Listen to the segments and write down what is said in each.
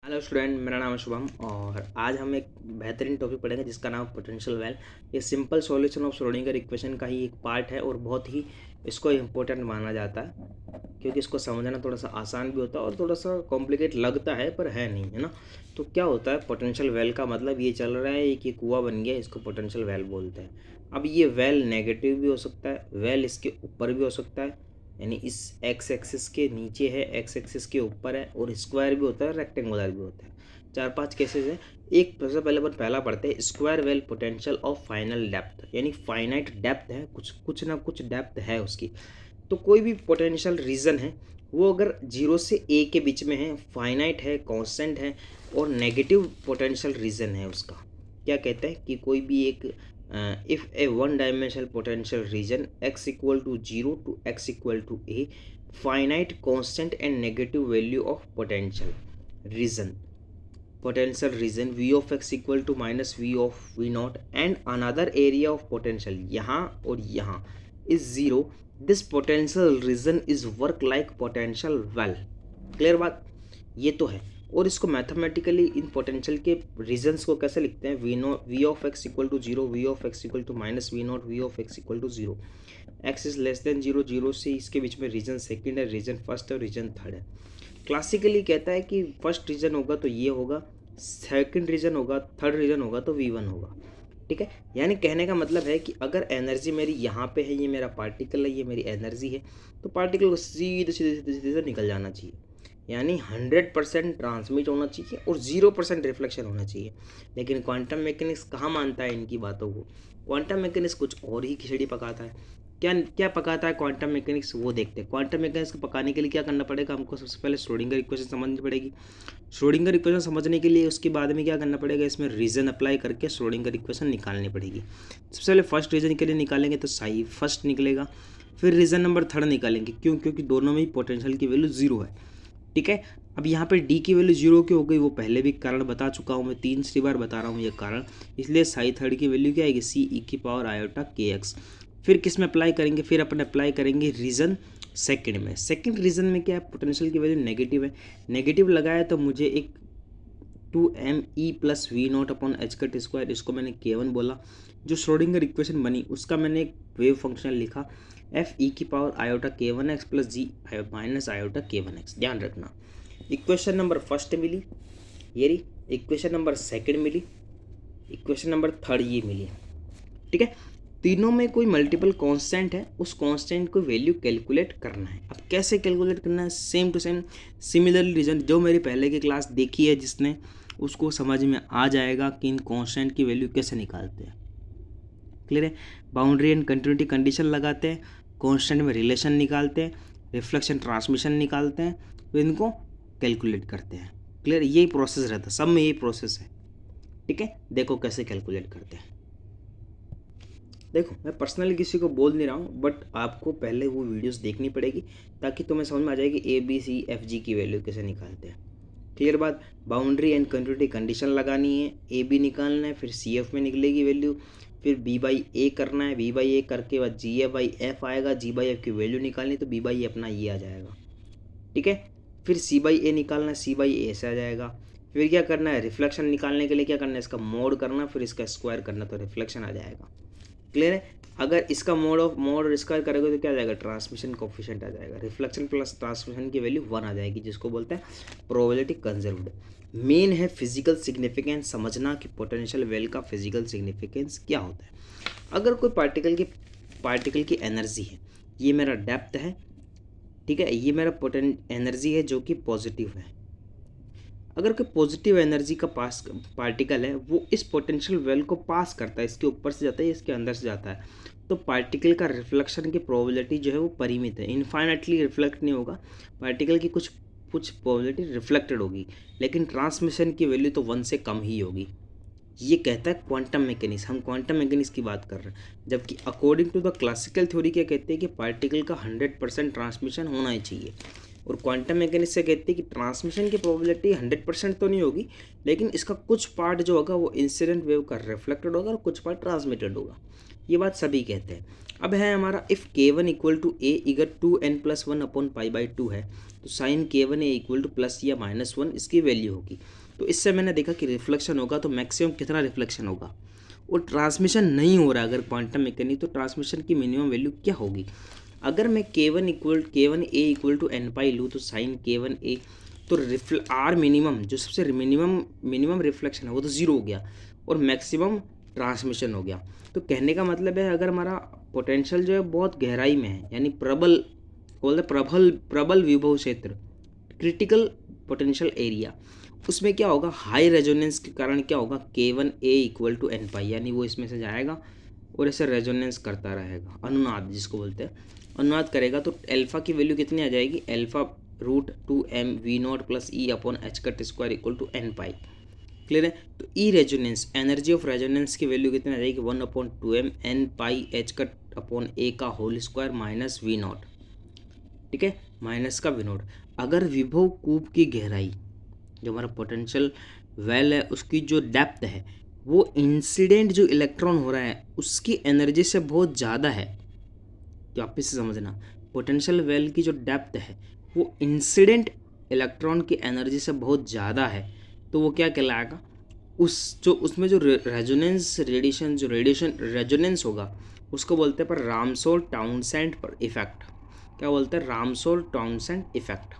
Hello student, मेरा नाम है शुभम और आज हम एक बेहतरीन टॉपिक पढ़ेंगे जिसका नाम पोटेंशियल वेल। ये simple solution of Schrodinger equation का ही एक पार्ट है और बहुत ही इसको इम्पोर्टेंट माना जाता है क्योंकि इसको समझना थोड़ा सा आसान भी होता है और थोड़ा सा कॉम्प्लिकेट लगता है पर है नहीं, है ना। तो क्या होता है पोटेंशियल वेल का मतलब, ये चल रहा है कि कुआं बन गया, इसको पोटेंशियल वेल बोलते हैं। अब ये वेल नेगेटिव भी हो सकता है, वेल इसके ऊपर भी हो सकता है, यानी इस एक्स एक्सिस के नीचे है, एक्स एक्सिस के ऊपर है, और स्क्वायर भी होता है, रेक्टेंगुलर भी होता है। 4-5 केसेस है। एक सबसे पहले अपन पहला पढ़ते हैं, square well potential of final depth, यानी फाइनाइट डेप्थ है, कुछ ना कुछ डेप्थ है उसकी। तो कोई भी पोटेंशियल रीजन है वो अगर 0 से a के बीच में है, फाइनाइट है, कांस्टेंट है और नेगेटिव पोटेंशियल रीजन है उसका, क्या कहते हैं कि कोई भी एक if a one dimensional potential region x equal to 0 to x equal to a, finite constant and negative value of potential region, potential region v of x equal to minus v of v naught and another area of potential यहाँ और यहाँ is 0, this potential region is work like potential well। Clear बात, ये तो है। और इसको mathematically इन पोटेंशियल के रीजन्स को कैसे लिखते हैं, v of x equal to 0, v of x equal to minus v not, v of x equal to 0, x is less than 0, 0 से इसके बीच में रीजन सेकंड है, रीजन फर्स्ट है, रीजन थर्ड है। क्लासिकली कहता है कि फर्स्ट रीजन होगा तो ये होगा, सेकंड रीजन होगा, थर्ड रीजन होगा तो v1 होगा। ठीक है, यानी कहने का मतलब है कि अगर एनर्जी मेरी यहाँ पे है, ये मेरा पार्टिकल है, ये मेरी एनर्जी है, तो पार्टिकल को सीधे सीधे सीधे सीधे निकल जाना चाहिए, यानी 100% ट्रांसमिट होना चाहिए और 0% रिफ्लेक्शन होना चाहिए। लेकिन क्वांटम मैकेनिक्स कहाँ मानता है इनकी बातों को, क्वांटम मैकेनिक्स कुछ और ही खिचड़ी पकाता है। क्या क्या पकाता है क्वांटम मैकेनिक्स, वो देखते हैं। क्वांटम मैकेनिक्स को पकाने के लिए क्या करना पड़ेगा हमको, सबसे पहले श्रोडिंगर इक्वेशन समझनी पड़ेगी। श्रोडिंगर इक्वेशन समझने के लिए उसके बाद में क्या करना पड़ेगा, इसमें रीजन अप्लाई करके श्रोडिंगर इक्वेशन निकालनी पड़ेगी। सबसे पहले फर्स्ट रीजन के लिए निकालेंगे तो साई फर्स्ट निकलेगा, फिर रीजन नंबर थर्ड निकालेंगे, क्यों, क्योंकि दोनों में ही पोटेंशियल की वैल्यू 0 है। ठीक है, अब यहाँ पर डी की वैल्यू 0 की हो गई, वो पहले भी कारण बता चुका हूँ मैं, 3 बार बता रहा हूँ ये कारण, इसलिए साई थर्ड की वैल्यू क्या आएगी, सी ई की पावर आयोटा के एक्स। फिर किस में अप्लाई करेंगे, फिर अपन अप्लाई करेंगे रीजन सेकंड में। सेकंड रीजन में क्या है, पोटेंशियल की वैल्यू नेगेटिव है, नेगेटिव लगाया तो मुझे एक 2me plus v not upon h cut square, इसको मैंने k1 बोला। जो श्रोडिंगर इक्वेशन बनी उसका मैंने एक वेव फंक्शन लिखा, एफ ई की पावर आयोटा k1x प्लस जी माइनस आयोटा k1x। ध्यान रखना, इक्वेशन नंबर फर्स्ट मिली ये रही, इक्वेशन नंबर सेकंड मिली, इक्वेशन नंबर थर्ड ये मिली। ठीक है, तीनों में कोई मल्टीपल कांस्टेंट है, उस कांस्टेंट को वैल्यू कैलकुलेट करना है। अब कैसे कैलकुलेट करना है, same to same similarly region जो मेरी पहले की क्लास देखी है जिसने, उसको समझ में आ जाएगा कि इन कांस्टेंट की वैल्यू कैसे निकालते हैं। क्लियर है, बाउंड्री एंड कंटिन्यूटी कंडीशन लगाते हैं, कांस्टेंट में रिलेशन निकालते हैं, रिफ्लेक्शन ट्रांसमिशन निकालते हैं, तो इनको कैलकुलेट करते हैं। क्लियर, यही प्रोसेस रहता है, सब में यही प्रोसेस है। ठीक है, देखो कैसे कैलकुलेट करते हैं। देखो, मैं पर्सनली किसी को बोल नहीं रहा हूँ, बट आपको पहले वो वीडियोस देखनी पड़ेगी ताकि तुम्हें समझ में आ जाएगी A B C F G की वैल्यू कैसे निकालते हैं। क्लियर बात, बाउंड्री एंड कंटिन्यूटी कंडीशन लगानी है, ए बी निकालना है, फिर सी एफ में निकलेगी वैल्यू, फिर बी बाई ए करना है, बी बाई ए करके बाद जी ए बाई एफ आएगा, जी बाई एफ की वैल्यू निकालनी तो बी बाई ए अपना ये आ जाएगा। ठीक है, फिर सी बाई ए निकालना है, सी बाई ए से आ जाएगा। फिर क्या करना है, रिफ्लेक्शन निकालने के लिए क्या करना है, इसका मोड करना, फिर इसका स्क्वायर करना तो रिफ्लेक्शन आ जाएगा। क्लियर है, अगर इसका मोड स्क्वायर करेंगे तो क्या आ जाएगा, ट्रांसमिशन कोफिशिएंट आ जाएगा, रिफ्लेक्शन प्लस ट्रांसमिशन की वैल्यू 1 आ जाएगी, जिसको बोलते हैं प्रोबेबिलिटी कंजर्व्ड। मेन है फिजिकल सिग्निफिकेंस समझना कि पोटेंशियल वेल का फिजिकल सिग्निफिकेंस क्या होता है। अगर कोई पार्टिकल की एनर्जी है, ये मेरा डेप्थ है, ठीक है, ये मेरा एनर्जी है जो कि पॉजिटिव है। अगर कोई पॉजिटिव एनर्जी का पास पार्टिकल है, वो इस पोटेंशियल वेल को पास करता है, इसके ऊपर से जाता है, इसके अंदर से जाता है, तो पार्टिकल का रिफ्लेक्शन की प्रोबेबिलिटी जो है वो परिमित है, इनफाइनाइटली रिफ्लेक्ट नहीं होगा। पार्टिकल की कुछ प्रोबेबिलिटी रिफ्लेक्टेड होगी, लेकिन ट्रांसमिशन की वैल्यू तो 1 से कम ही होगी। ये कहता है क्वांटम मैकेनिक्स, हम क्वांटम मैकेनिक्स की बात कर रहे हैं, जबकि according to the classical theory क्या कहते हैं कि पार्टिकल का 100% ट्रांसमिशन होना ही चाहिए, और क्वांटम मैकेनिक्स से कहते हैं कि ट्रांसमिशन की प्रोबेबिलिटी 100% तो नहीं होगी, लेकिन इसका कुछ पार्ट जो होगा वो इंसिडेंट वेव का रिफ्लेक्टेड होगा और कुछ पार्ट ट्रांसमिटेड होगा। ये बात सभी कहते हैं। अब है हमारा if k1 equal to a इगर 2n+1 अपॉन पाई बाई 2 है, तो sine K1 a equal to plus या -1 इसकी वैल्यू होगी। तो इससे मैंने देखा कि रिफ्लेक्शन होगा तो मैक्सिमम कितना रिफ्लेक्शन होगा, और ट्रांसमिशन नहीं हो रहा अगर क्वांटम मैकेनिक, तो ट्रांसमिशन की मिनिमम वैल्यू क्या होगी। अगर मैं K1 a equal to n pi लूँ तो साइन K1 ए, तो आर मिनिमम जो सबसे मिनिमम रिफ्लेक्शन है वो तो ज़ीरो हो गया और मैक्सिमम ट्रांसमिशन हो गया। तो कहने का मतलब है अगर हमारा पोटेंशियल जो है बहुत गहराई में है, यानी प्रबल विभव क्षेत्र, क्रिटिकल पोटेंशियल एरिया, उसमें क्या होगा, हाई रेजोनेंस के कारण क्या होगा, K1 a equal to n pi, यानी वो इसमें से जाएगा और ऐसे रेजोनेंस करता रहेगा, अनुनाद जिसको बोलते हैं, अनुनाद करेगा। तो अल्फा की वैल्यू कितनी आ जाएगी, alpha √2m V0 plus E upon h cut square equal to n pi. Clear है। तो E resonance, energy of resonance की वैल्यू कितनी आ जाएगी, 1/2m n pi h cut upon a का होल स्क्वायर माइनस V0, ठीक है, minus का V0। अगर विभव कूप की गहराई, जो हमारा पोटेंशियल वेल है, उसकी जो डेप्थ है वो इंसिडेंट जो इलेक्ट्रॉन हो रहा है उसकी एनर्जी से बहुत ज़्यादा है, तो वापस से समझना, पोटेंशियल वेल की जो डेप्थ है वो इंसिडेंट इलेक्ट्रॉन की एनर्जी से बहुत ज़्यादा है, तो वो क्या कहलाएगा, उसमें जो रेजोनेंस रेजोनेंस होगा उसको बोलते हैं पर रामसोल टाउनसेंड पर इफेक्ट। क्या बोलते हैं, रामसोल टाउनसेंड इफेक्ट।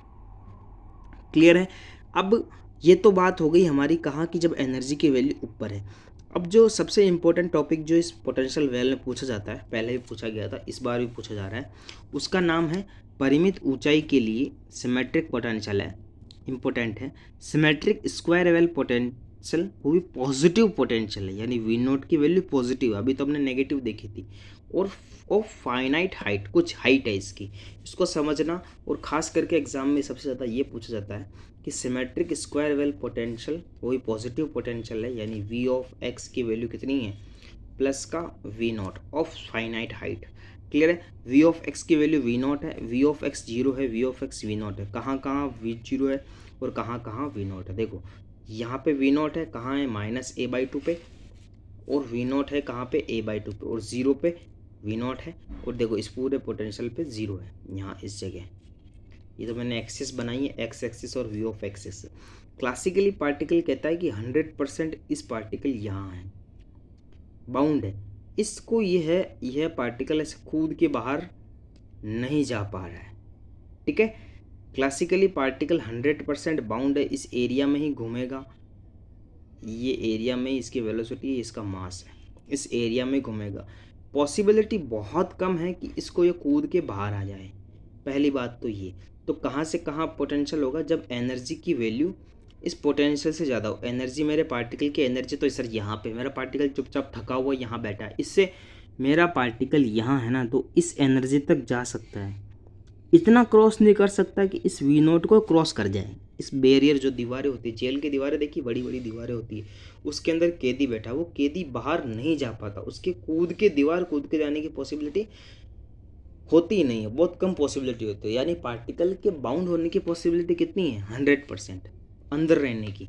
क्लियर है। अब ये तो बात हो गई हमारी कहाँ की, जब एनर्जी की वैल्यू ऊपर है। अब जो सबसे इम्पोर्टेंट टॉपिक जो इस पोटेंशियल वेल में पूछा जाता है, पहले भी पूछा गया था, इस बार भी पूछा जा रहा है, उसका नाम है परिमित ऊंचाई के लिए सिमेट्रिक पोटेंशियल है, इम्पोर्टेंट है। सिमेट्रिक स्क्वायर वेल पोटेंशियल वो भी पॉजिटिव पोटेंशियल है, यानी V0 की वैल्यू पॉजिटिव है, अभी तो हमने नेगेटिव देखी थी, और ऑफ फाइनाइट हाइट, कुछ हाइट है इसकी, इसको समझना। और ख़ास करके एग्जाम में सबसे ज़्यादा ये पूछा जाता है कि सिमेट्रिक स्क्वायर वेल पोटेंशियल वही पॉजिटिव पोटेंशियल है, यानी V ऑफ x की वैल्यू कितनी है, प्लस का V0 of finite height. Clear है। V ऑफ x की वैल्यू V0 है, V ऑफ x 0 है, V ऑफ x V0 है, कहाँ कहाँ V0 है और कहाँ कहाँ V0 है। देखो यहाँ पे V0 है, कहाँ है, -a/2 पे, और V0 है कहाँ पे, a/2 पे, और 0 पे V0 है, और देखो इस पूरे पोटेंशियल पे 0 है यहाँ इस जगह। ये तो मैंने एक्सिस बनाई है, x एक्सिस और V of axis. Classically particle कहता है कि 100% इस पार्टिकल यहाँ है, बाउंड है, इसको यह पार्टिकल ऐसे कूद के बाहर नहीं जा पा रहा है, ठीक है। क्लासिकली पार्टिकल 100% बाउंड है, इस एरिया में ही घूमेगा, ये एरिया में इसकी वेलोसिटी, इसका मास है, इस एरिया में घूमेगा। पॉसिबिलिटी बहुत कम है कि इसको ये कूद के बाहर आ जाए, पहली बात तो ये। तो कहाँ से कहाँ पोटेंशियल होगा, जब एनर्जी की वैल्यू इस पोटेंशियल से ज़्यादा हो। एनर्जी, मेरे पार्टिकल की एनर्जी तो सर यहाँ पे, मेरा पार्टिकल चुपचाप थका हुआ यहाँ बैठा है, इससे मेरा पार्टिकल यहाँ है ना, तो इस एनर्जी तक जा सकता है, इतना क्रॉस नहीं कर सकता कि इस V0 को क्रॉस कर जाए। इस बैरियर जो दीवारें होती है, जेल की दीवारें देखी, बड़ी बड़ी दीवारें होती है, उसके अंदर कैदी बैठा, वो कैदी बाहर नहीं जा पाता, उसके कूद के जाने की पॉसिबिलिटी होती ही नहीं है, बहुत कम पॉसिबिलिटी होती है। यानी पार्टिकल के बाउंड होने की पॉसिबिलिटी कितनी है, 100% अंदर रहने की,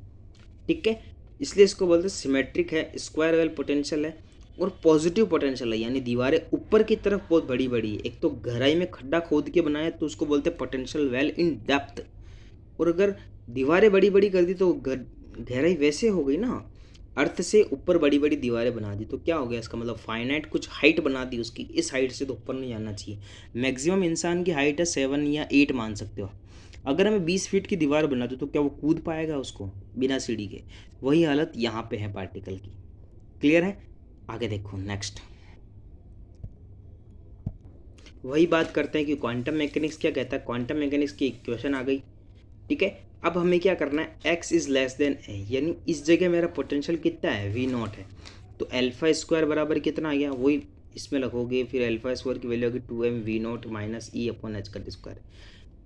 ठीक है। इसलिए इसको बोलते हैं सिमेट्रिक है, स्क्वायर वेल पोटेंशियल है, और पॉजिटिव पोटेंशियल है, यानी दीवारें ऊपर की तरफ बहुत बड़ी बड़ी है। एक तो गहराई में खड्डा खोद के बनाया तो उसको बोलते हैं पोटेंशियल वेल इन डेप्थ, और अगर दीवारें बड़ी बड़ी कर दी तो गहराई वैसे हो गई ना, अर्थ से ऊपर बड़ी बड़ी दीवारें बना दी, तो क्या हो गया इसका मतलब, फाइनाइट कुछ हाइट बना दी उसकी, इस हाइट से तो ऊपर नहीं जाना चाहिए। मैक्सिमम इंसान की हाइट है 7 या 8 मान सकते हो। अगर हमें 20 फीट की दीवार बना दो तो क्या वो कूद पाएगा उसको बिना सीढ़ी के, वही हालत यहाँ पे है पार्टिकल की। क्लियर है। आगे देखो नेक्स्ट, वही बात करते हैं कि क्वांटम मैकेनिक्स क्या कहता है। क्वांटम मैकेनिक्स की इक्वेशन आ गई, ठीक है। अब हमें क्या करना है, x is less than a, यानी इस जगह मेरा पोटेंशियल कितना है, V0 है, तो अल्फा स्क्वायर बराबर कितना आ गया, वही इसमें लगोगे, फिर अल्फा स्क्वायर की वैल्यू होगी 2m V0 minus e upon h का स्क्वायर।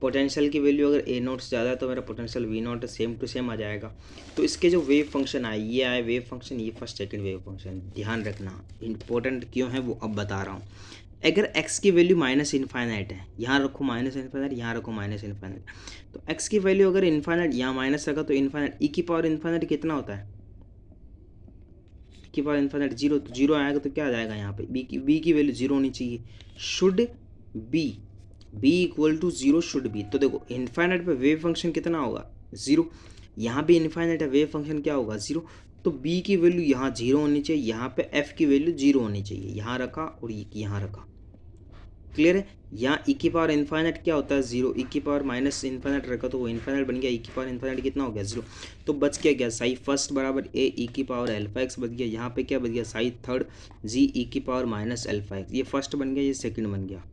पोटेंशियल की वैल्यू अगर A0 से ज़्यादा है तो मेरा potential V0 same to same आ जाएगा। तो इसके जो वेव फंक्शन आए, ये आए वेव फंक्शन, ये फर्स्ट सेकंड वेव फंक्शन, ध्यान रखना, इंपॉर्टेंट क्यों है वो अब बता रहा हूँ। अगर x की वैल्यू -इनफाइनाइट है, यहाँ रखो -इनफाइनाइट, यहाँ रखो -इनफाइनाइट, तो x की वैल्यू अगर इनफाइनाइट, यहाँ माइनस रखा तो इनफाइनाइट, e की पावर इनफाइनाइट कितना होता है, की पावर इनफाइनाइट 0, तो 0 आएगा तो क्या आ जाएगा यहाँ पे, b की वैल्यू 0 होनी चाहिए, should be be equal to 0 should be. तो देखो इन्फाइनाइट पे वेव फंक्शन कितना होगा 0, यहाँ भी इन्फाइनाइट है वेव फंक्शन क्या होगा 0। तो बी की वैल्यू यहाँ 0 होनी चाहिए, यहाँ पे एफ की वैल्यू 0 होनी चाहिए, यहाँ रखा और यहाँ रखा। क्लियर है। यहाँ ई की पावर इन्फाइनाइट क्या होता है 0, ई की पावर माइनस इन्फाइनाइट रखा तो वो इन्फाइनाइट बन गया, ई की पावर इन्फाइनाइट कितना हो गया 0। तो बच क्या गया साई फर्स्ट बराबर ए ई की पावर अल्फा एक्स बच गया। यहाँ पे क्या बच गया साई थर्ड जी ई की पावर माइनस अल्फा एक्स। ये फर्स्ट बन गया, ये सेकंड बन गया।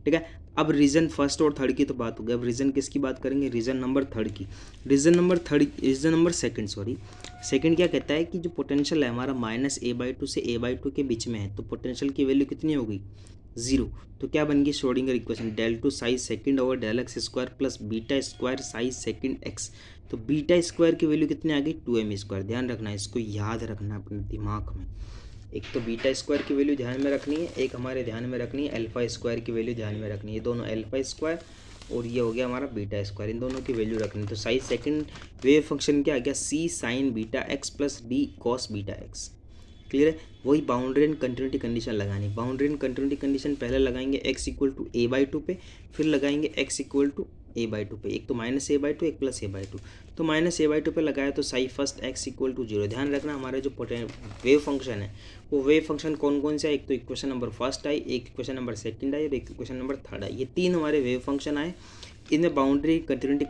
ठीक है। अब रीजन फर्स्ट और थर्ड की तो बात हो गई, अब रीजन किसकी बात करेंगे, रीजन नंबर थर्ड की। रीजन नंबर सेकंड सेकंड क्या कहता है कि जो पोटेंशियल है हमारा -a/2 से a/2 के बीच में है, तो पोटेंशियल की वैल्यू कितनी होगी 0। तो क्या बन गई Schrodinger equation del two psi second over del x square plus beta square psi second x. तो बीटा स्क्वायर की वैल्यू कितनी आ गई 2m स्क्वायर। ध्यान रखना है, इसको याद रखना अपने दिमाग में। एक तो बीटा स्क्वायर की वैल्यू ध्यान में रखनी है, एक हमारे ध्यान में रखनी है अल्फा स्क्वायर की वैल्यू ध्यान में रखनी है। दोनों अल्फा स्क्वायर और ये हो गया हमारा बीटा स्क्वायर, इन दोनों की वैल्यू रखनी है। तो साई सेकंड वेव फंक्शन क्या आ गया C sine beta x plus D cos beta x. Clear है। वही बाउंड्री एंड कंटिन्यूटी कंडीशन लगानी। बाउंड्री एंड कंटिन्यूटी कंडीशन पहले लगाएंगे x इक्वल टू a/2 पे, फिर लगाएंगे x इक्वल टू a/2 पे। एक तो -a/2 एक +a/2। तो -a/2 पे लगाया तो psi first x equal to 0। ध्यान रखना हमारे जो वेव फंक्शन है वो वेव फंक्शन कौन कौन से है, एक तो इक्वेशन नंबर फर्स्ट आई, एक इक्वेशन नंबर सेकंड आई और एक इक्वेशन नंबर थर्ड आई। ये तीन हमारे वेव फंक्शन आए। इनमें बाउंड्री कंटिन्यूटी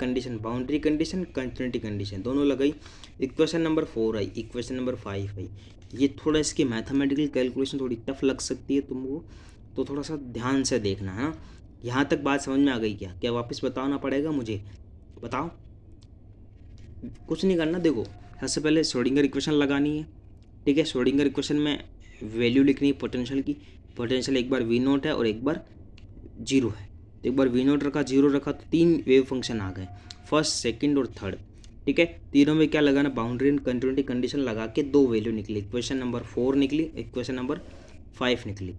कंडीशन दोनों लगाई। इक्वेशन नंबर 4 आई, इक्वेशन नंबर 5 आई। ये थोड़ा इसकी मैथमेटिकल कैलकुलेशन थोड़ी टफ लग सकती है तुमको, तो थोड़ा सा ध्यान से देखना है ना। यहाँ तक बात समझ में आ गई क्या वापस बताना पड़ेगा मुझे, बताओ। कुछ नहीं करना, देखो सबसे पहले श्रोडिंगर इक्वेशन लगानी है। ठीक है, श्रोडिंगर इक्वेशन में वैल्यू लिखनी है पोटेंशियल की। पोटेंशियल एक बार V0 है और एक बार 0 है। तो एक बार V0 रखा 0 रखा तो तीन वेव फंक्शन आ गए, फर्स्ट सेकंड और थर्ड। ठीक है, तीनों में क्या लगाना बाउंड्री एंड कंटिन्यूटी कंडीशन लगा के दो वैल्यू निकली, इक्वेशन नंबर 4 निकली, इक्वेशन नंबर 5 निकली।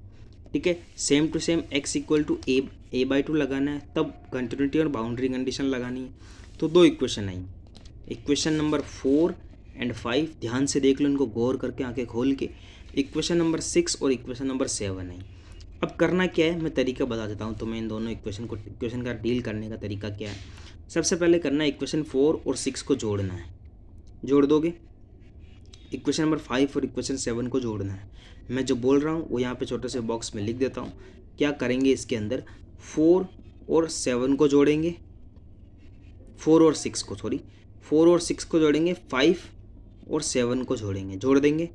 ठीक है, same to same x equal to a/2 लगाना है, तब कंटिन्यूटी और बाउंड्री कंडीशन लगानी है। तो दो equation I, equation number 4 and 5। ध्यान से देख लो इनको गौर करके आंखें खोल के। इक्वेशन नंबर 6 और इक्वेशन नंबर 7 आई। अब करना क्या है मैं तरीका बता देता हूँ तुम्हें इन दोनों इक्वेशन का डील करने का तरीका क्या है। सबसे पहले करना है इक्वेशन 4 और 6 को जोड़ना है, जोड़ दोगे। इक्वेशन नंबर 5 और इक्वेशन 7 को जोड़ना है। मैं जो बोल रहा हूँ वो यहाँ पे छोटे से बॉक्स में लिख देता हूँ। क्या करेंगे इसके अंदर 4 और 7 को जोड़ेंगे, 4 और 6 को जोड़ेंगे, 5 और 7 को जोड़ेंगे, जोड़ देंगे।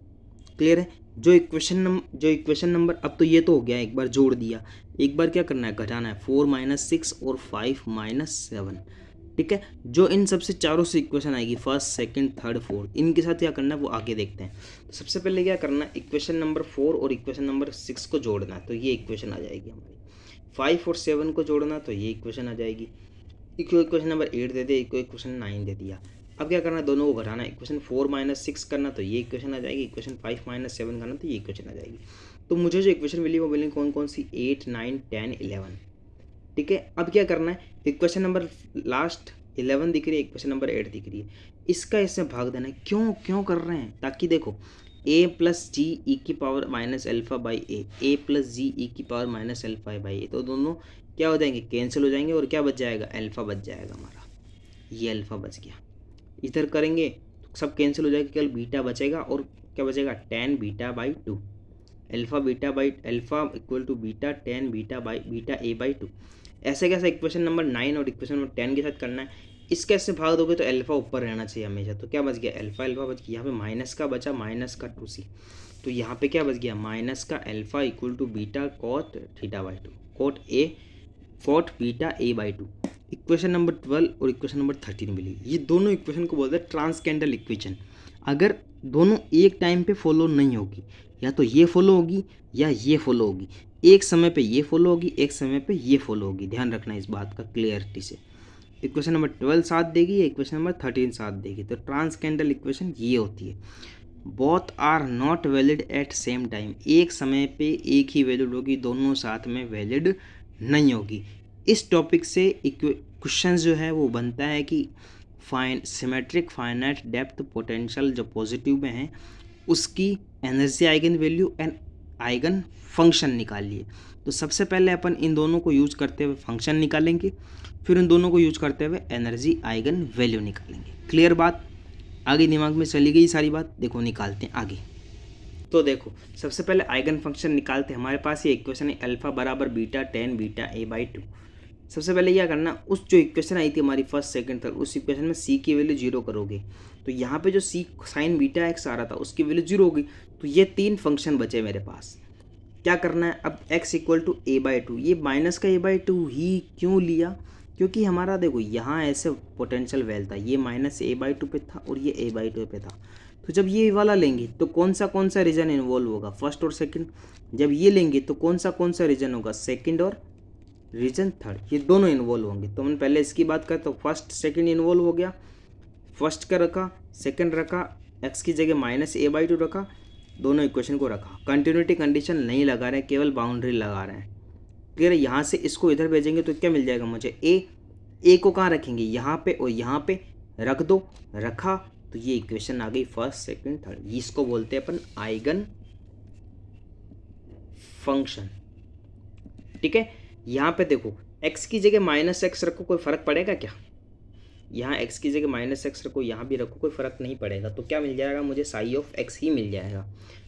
क्लियर है। जो इक्वेशन नंबर अब तो ये तो हो गया, एक बार जोड़ दिया, एक बार क्या करना है घटाना है 4 - 6 और 5 - 7। ठीक है, जो इन सबसे चारों से इक्वेशन आएगी फर्स्ट सेकंड थर्ड फोर्थ, इनके साथ क्या करना है वो आगे देखते हैं। तो सबसे पहले क्या करना है इक्वेशन नंबर 4 और इक्वेशन नंबर 6 को जोड़ना है, तो ये इक्वेशन आ जाएगी हमारी। 5 और 7 को जोड़ना तो ये इक्वेशन आ जाएगी। इक्वेशन नंबर 8 दे दिया, इक्वेशन 9 दे दिया। अब क्या करना है दोनों को घटाना है, इक्वेशन 4 - 6 करना तो ये इक्वेशन आ जाएगी, इक्वेशन 5 - 7 करना तो ये इक्वेशन आ जाएगी। तो मुझे जो इक्वेशन मिली वो मिली कौन कौन सी 8 9 10 11। ठीक है, अब क्या करना है इक्वेशन नंबर लास्ट 11 दिख रही है, इक्वेशन नंबर 8 दिख रही है, इसका इसमें भाग देना है। क्यों कर रहे हैं, ताकि देखो a प्लस जी ई की power minus alpha by a plus G e की power minus alpha by a, तो दोनों क्या हो जाएंगे कैंसिल हो जाएंगे और क्या बच जाएगा अल्फा बच जाएगा हमारा, ये अल्फा बच गया। इधर करेंगे तो सब कैंसिल हो जाएगा, केवल बीटा बचेगा और क्या बचेगा tan beta by 2, alpha equal to beta tan beta a by 2। ऐसे कैसे इक्वेशन नंबर 9 और इक्वेशन नंबर 10 के साथ करना है। इसके ऐसे भाग दोगे तो अल्फा ऊपर रहना चाहिए हमेशा, तो क्या बच गया अल्फा बच गया। यहाँ पे माइनस का बचा माइनस का 2c, तो यहाँ पे क्या बच गया माइनस का alpha equal to beta cot theta by 2, cot beta a by 2। Equation number 12 और इक्वेशन नंबर 13 मिली। ये दोनों इक्वेशन को बोलते हैं ट्रांसकेंडल इक्वेशन। अगर दोनों एक टाइम पे फॉलो नहीं होगी, या तो ये फॉलो होगी या ये फॉलो होगी, एक समय पे ये फॉलो होगी एक समय पे ये फॉलो होगी। ध्यान रखना इस बात का क्लियरिटी से। इक्वेशन नंबर 12 साथ देगी या इक्वेशन नंबर 13 साथ देगी, तो ट्रांसकेंडल इक्वेशन ये होती है। Both are not valid at same time, एक समय पे एक ही वैलिड होगी, दोनों साथ में वैलिड नहीं होगी। इस टॉपिक से क्वेश्चन जो है वो बनता है कि सिमेट्रिक फाइनाइट डेप्थ पोटेंशियल जो पॉजिटिव में है उसकी energy eigen value and eigen function निकालिए। तो सबसे पहले अपन इन दोनों को यूज करते हुए फंक्शन निकालेंगे, फिर इन दोनों को यूज करते हुए एनर्जी आइगन वैल्यू निकालेंगे। क्लियर बात? आगे दिमाग में चली गई सारी बात? देखो निकालते हैं आगे। तो देखो सबसे पहले आइगन फंक्शन निकालते हैं। हमारे पास ये इक्वेशन है अल्फा बराबर beta tan beta a by to. सबसे पहले क्या करना, उस जो इक्वेशन आई थी हमारी फर्स्ट सेकंड तक, उस इक्वेशन में सी की वैल्यू जीरो करोगे तो यहाँ पे जो सी साइन बीटा एक्स आ रहा था उसकी वैल्यू जीरो होगी। तो ये तीन फंक्शन बचे मेरे पास। क्या करना है अब, x equal to a by two. ये माइनस का ए बाई टू ही क्यों लिया, क्योंकि हमारा देखो यहाँ ऐसे पोटेंशियल वैल था, ये माइनस ए बाई टू पे था और ये ए बाई टू पे था। तो जब ये वाला लेंगे तो कौन सा रीजन इन्वॉल्व होगा, फर्स्ट और सेकंड। जब ये लेंगे तो कौन सा रीजन होगा, सेकंड और रीजन थर्ड, ये दोनों इन्वॉल्व होंगे। तो हम पहले इसकी बात करें तो फर्स्ट सेकंड इन्वॉल्व हो गया, फर्स्ट का रखा, सेकंड रखा, एक्स की जगह माइनस ए बाई टू रखा, दोनों इक्वेशन को रखा। कंटिन्यूटी कंडीशन नहीं लगा रहे हैं, केवल बाउंड्री लगा रहे हैं। क्लियर है? यहाँ से इसको इधर भेजेंगे तो क्या मिल जाएगा मुझे, ए को कहाँ रखेंगे, यहाँ पे और यहाँ पे रख दो, रखा तो ये इक्वेशन आ गई फर्स्ट सेकंड थर्ड। इसको बोलते हैं अपन आइगन फंक्शन। ठीक है? यहाँ पे देखो x की जगह माइनस एक्स रखो, कोई फर्क पड़ेगा क्या? यहाँ x की जगह माइनस एक्स रखो, यहाँ भी रखो, कोई फर्क नहीं पड़ेगा। तो क्या मिल जाएगा मुझे, साई ऑफ x ही मिल जाएगा।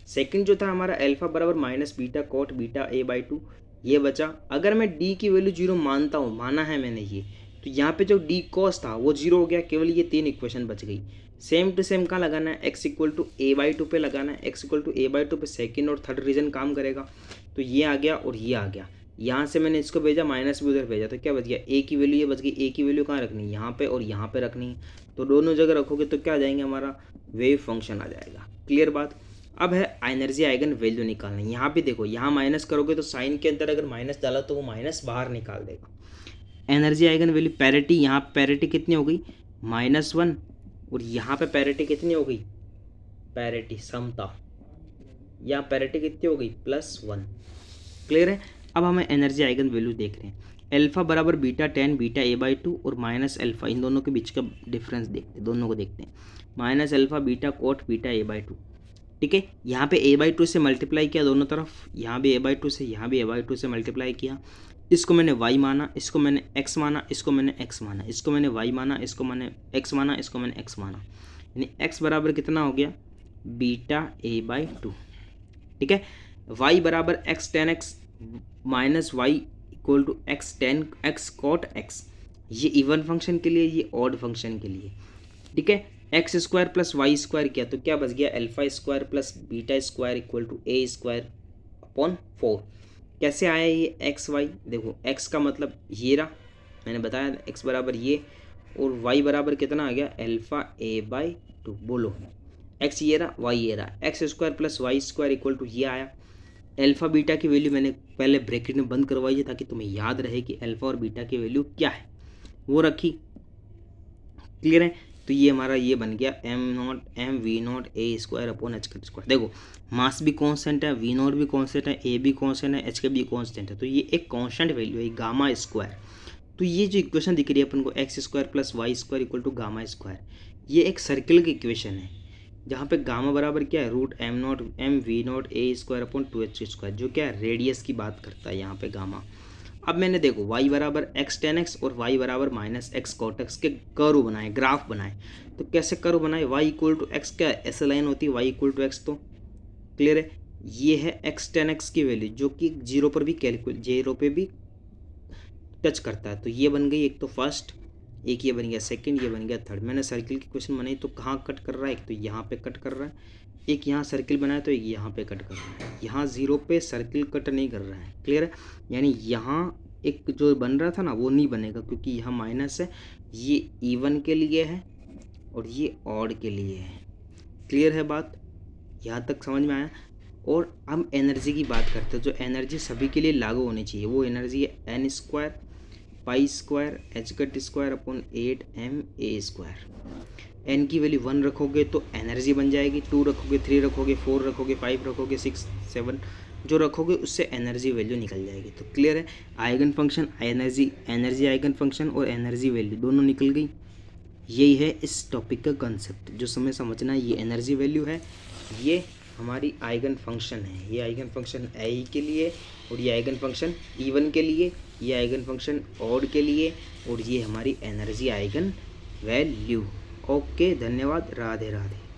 सेकंड जो था हमारा अल्फा बराबर minus beta cot beta a by two, ये बचा। अगर मैं d की वैल्यू जीरो मानता हूँ, माना है मैंने ये, तो यहाँ पे जो d कॉस था वो जीरो हो गया, केवल ये तीन इक्वेशन बच गई। सेम टू सेम कहाँ लगाना है, x equal to a by two पे लगाना है। X equal to a by two पे सेकेंड और थर्ड रीजन काम करेगा। तो ये आ गया और ये आ गया। यहाँ से मैंने इसको भेजा, माइनस भी उधर भेजा, तो क्या बच गया, ए की वैल्यू ये बच गई। ए की वैल्यू कहाँ रखनी है, यहाँ पे और यहाँ पे रखनी है। तो दोनों जगह रखोगे तो क्या आ जाएंगे, हमारा वेव फंक्शन आ जाएगा। क्लियर बात? अब है एनर्जी आइगन वैल्यू निकालना। यहाँ पे देखो, यहाँ माइनस करोगे तो साइन के अंदर अगर माइनस डाला तो वो माइनस बाहर निकाल देगा। एनर्जी आइगन वैल्यू पैरिटी, यहाँ पैरिटी कितनी हो गई, -1, और यहाँ पे पैरिटी कितनी हो गई, पैरिटी समता, यहाँ पैरिटी कितनी हो गई, +1। क्लियर है? अब हमें एनर्जी आइगन वैल्यू देख रहे हैं। अल्फा बराबर beta tan beta a by to और माइनस अल्फा, इन दोनों के बीच का डिफरेंस देखते हैं, दोनों को देखते हैं। Minus alpha beta cot beta a by two. ठीक है? यहाँ पे ए बाई टू से मल्टीप्लाई किया दोनों तरफ, यहाँ भी ए बाई टू से, यहाँ भी ए बाई टू से मल्टीप्लाई किया। इसको मैंने y माना, इसको मैंने x माना, इसको मैंने x माना, इसको मैंने y माना, इसको मैंने x माना, इसको मैंने x माना, यानी x बराबर कितना हो गया, बीटा ए बाई टू। ठीक है? y बराबर x tan x minus y equal to x tan x cot x. ये इवन फंक्शन के लिए, ये ऑड फंक्शन के लिए। ठीक है? X square plus y square किया तो क्या बच गया, alpha square plus beta square equal to a square upon 4। कैसे आया ये एक्स वाई, देखो एक्स का मतलब ये रहा, मैंने बताया एक्स बराबर ये, और वाई बराबर कितना आ गया, अल्फा ए बाई टू। बोलो एक्स ये रहा, वाई ये रहा, x square plus y square equal to ये आया। अल्फा बीटा की वैल्यू मैंने पहले ब्रैकेट में बंद करवाई है ताकि तुम्हें याद रहे कि अल्फा और बीटा की वैल्यू क्या है, वो रखी। क्लियर है? तो ये हमारा ये बन गया m v naught a square upon h का स्क्वायर। देखो मास भी कांस्टेंट है, वी नॉट भी कांस्टेंट है, ए भी कांस्टेंट है, एच का भी कांस्टेंट है, तो ये एक कांस्टेंट वैल्यू है गामा स्क्वायर। तो ये जो इक्वेशन दिख रही है अपन को, x square plus y square equal to gamma square, ये एक सर्किल की इक्वेशन है जहाँ पे गामा बराबर क्या है, root m v naught a square upon 2h square, जो क्या है रेडियस की बात करता है यहाँ पे गामा। अब मैंने देखो y बराबर एक्स टेन एक्स और y बराबर माइनस एक्स कॉट एक्स के कर्व बनाए, ग्राफ बनाए। तो कैसे कर्व बनाए, y इक्वल टू एक्स, क्या ऐसे लाइन होती है y इक्वल टू एक्स। तो क्लियर है? ये है एक्स टेन एक्स की वैल्यू जो कि जीरो पर भी जीरो पे भी टच करता है। तो ये बन गई एक तो फर्स्ट, एक ये बन गया सेकंड, ये बन गया थर्ड। मैंने सर्किल की क्वेश्चन बनाई तो कहाँ कट कर रहा है, एक तो यहाँ पे कट कर रहा है, एक यहाँ सर्किल बनाया तो एक यहाँ पे कट कर रहा है। यहाँ जीरो पे सर्किल कट नहीं कर रहा है। क्लियर है? यानी यहाँ एक जो बन रहा था ना वो नहीं बनेगा क्योंकि यहाँ माइनस है, ये इवन के लिए है और ये ऑड के लिए है। क्लियर है बात? यहाँ तक समझ में आया? और हम एनर्जी की बात करते हैं, जो एनर्जी सभी के लिए लागू होनी चाहिए वो एनर्जी है n square pi square h cut square upon 8m a square. N की वैल्यू 1 रखोगे तो एनर्जी बन जाएगी, 2 रखोगे, 3 रखोगे, 4 रखोगे, 5 रखोगे, 6 7 जो रखोगे उससे एनर्जी वैल्यू निकल जाएगी। तो क्लियर है? Eigen function, energy eigen function और एनर्जी वैल्यू दोनों निकल गई। यही है इस टॉपिक का कंसेप्ट जो हमें समझना है। ये एनर्जी वैल्यू है, ये हमारी आइगन फंक्शन है। ये आइगन फंक्शन आई के लिए और ये आइगन फंक्शन इवन के लिए, ये आइगन फंक्शन ऑड के लिए और ये हमारी एनर्जी आइगन वैल्यू। ओके, धन्यवाद, राधे राधे।